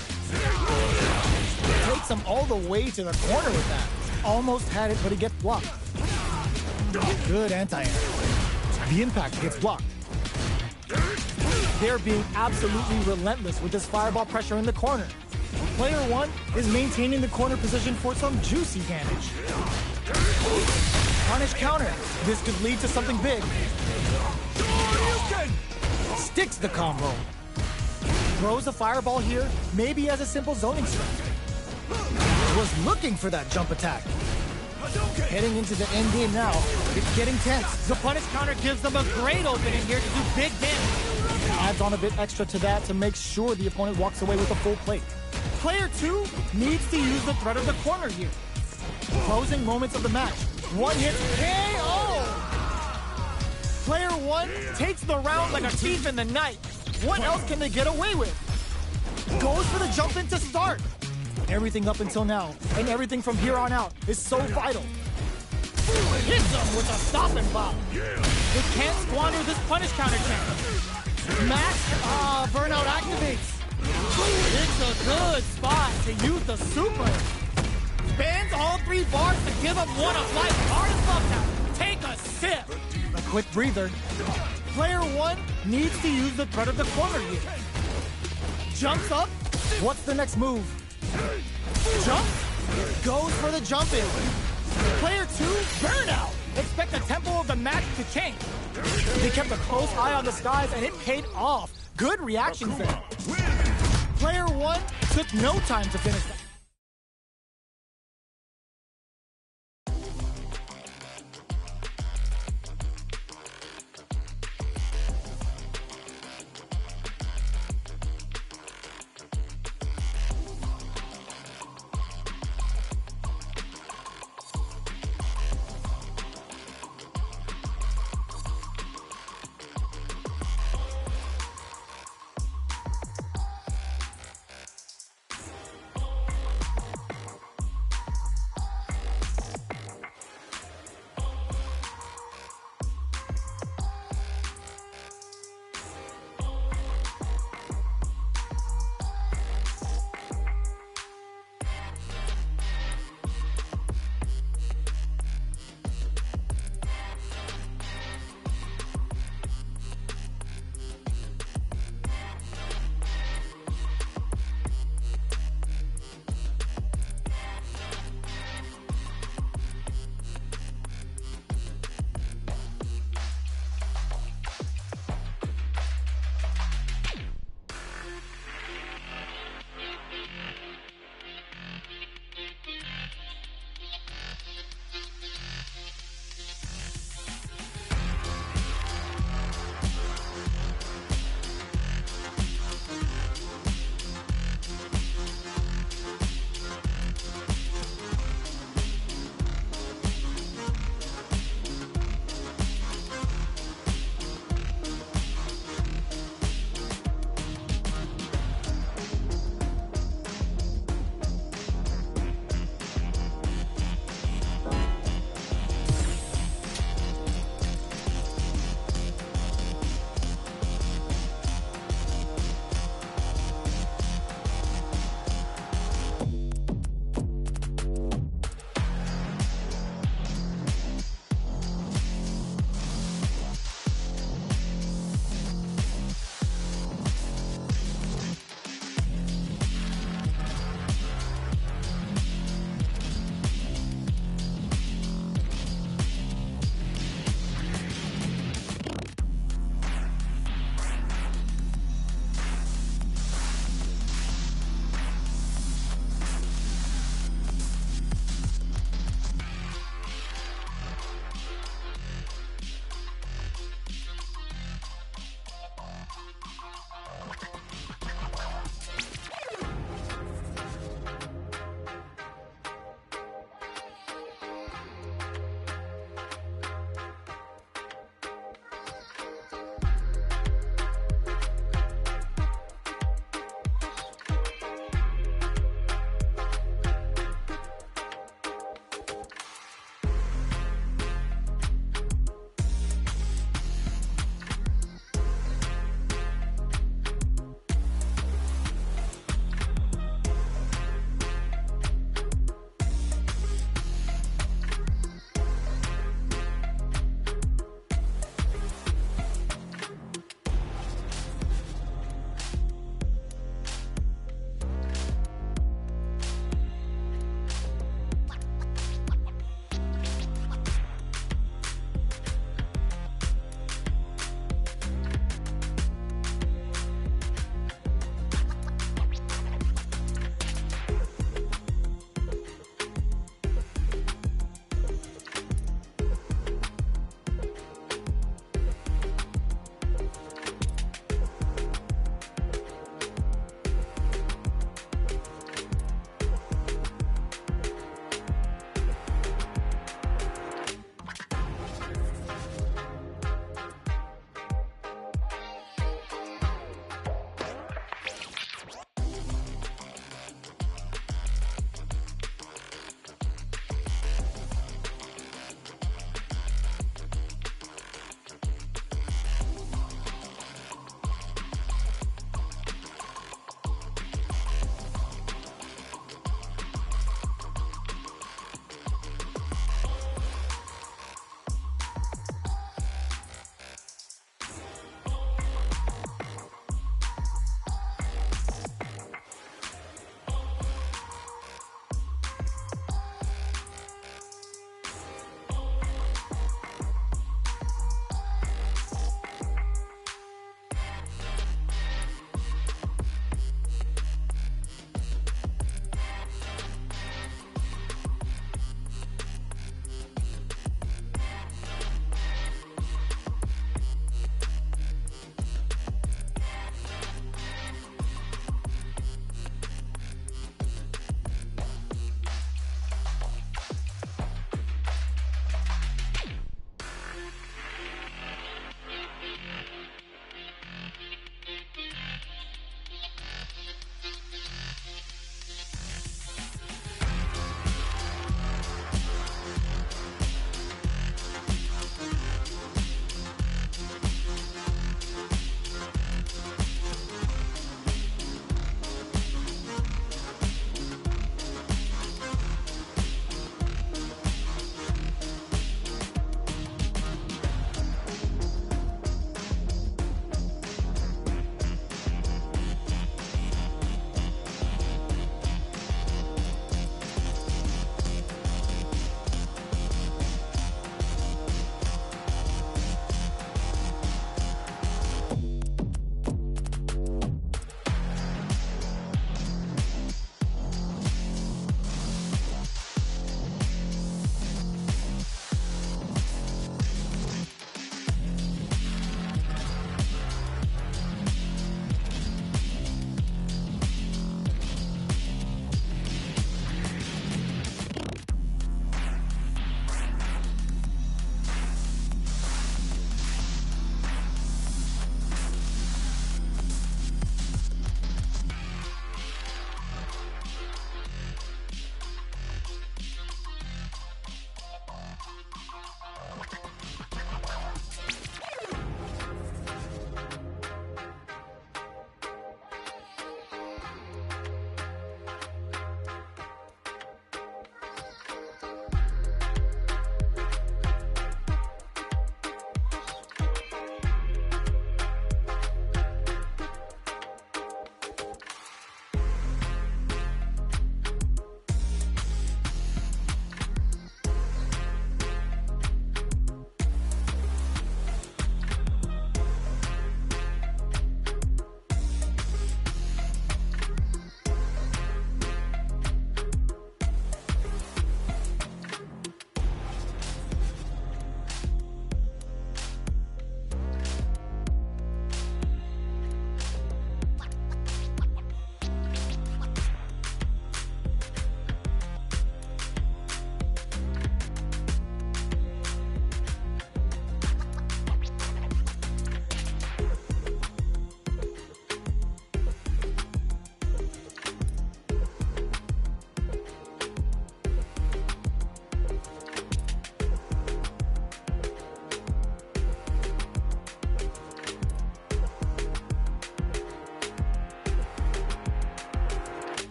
Takes him all the way to the corner with that. Almost had it, but he gets blocked. Good anti-air. The impact gets blocked. They're being absolutely relentless with this fireball pressure in the corner. Player 1 is maintaining the corner position for some juicy damage. Punish counter. This could lead to something big. Sticks the combo. Throws a fireball here, maybe as a simple zoning strike. Was looking for that jump attack. Heading into the end game now, it's getting tense. The punish counter gives them a great opening here to do big damage. Adds on a bit extra to that to make sure the opponent walks away with a full plate. Player 2 needs to use the threat of the corner here. Closing moments of the match. One hit KO! Player 1 takes the round like a thief in the night. What else can they get away with? Goes for the jump in to start. Everything up until now, and everything from here on out, is so vital. Hits them with a stopping bomb. They can't squander this punish counter chance. Max burnout activates. It's a good spot to use the super. Spans all 3 bars to give him one of life's hardest love now. Take a sip. A quick breather. Player 1 needs to use the threat of the corner here. Jumps up. What's the next move? Jump. Goes for the jump in. Player 2, burnout. Expect the tempo of the match to change. They kept a close eye on the skies and it paid off. Good reactions there. Player 1 took no time to finish that.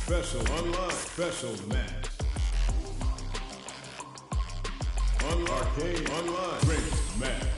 Special online. Special match. On arcade online. Great match.